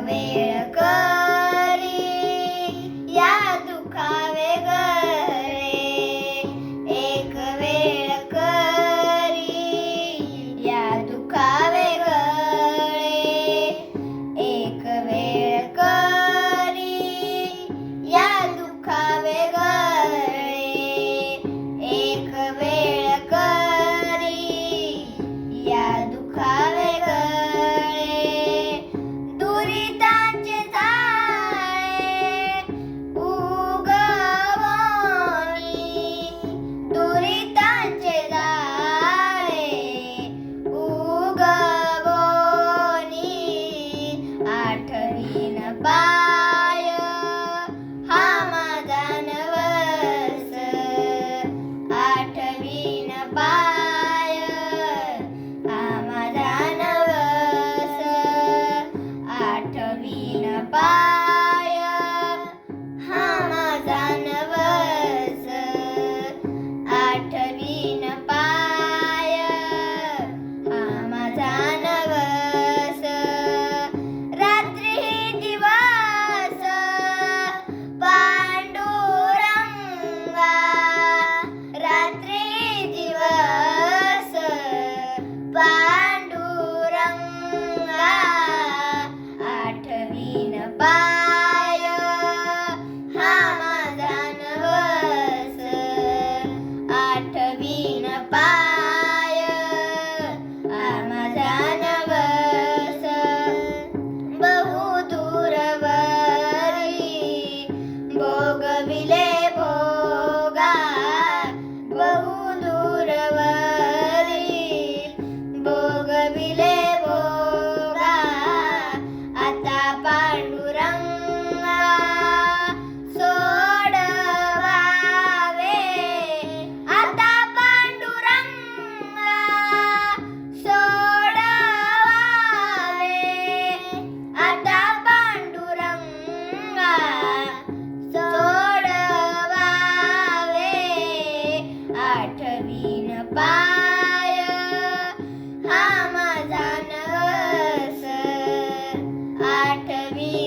वेळ करी या दुखावे गळे, एक वेळ करी या दुखावे गळे, एक वेळ करी या दुखावे गळे, एक वेळ करी या दुखावे गळे. दुरितांचे जाळे उगवणी, दुरितांचे जाळे उगवणी, आठवीन पाय हा माझा नवस, आठवीन पाय हा माझा नवस, आठवीन पाय हा माझा नवस, आठवीन पाय हा माझा नवस. रात्री दिवस पांडुरंगा, रात्री दिवस पांडुरंगा, आठवीन पाय हा माझा नवस, आठवीन पाय हा माझा नवस. बहुदूरवरी भोगविले भोगा, बहुदूरवरी भोगविले भोगा, आता पांडुरंगा सोडवावे, आता पांडुरंगा सोडवावे, आता पांडुरंगा सोडवावे, आठवीन पाय हा माझा नवस, आठवीन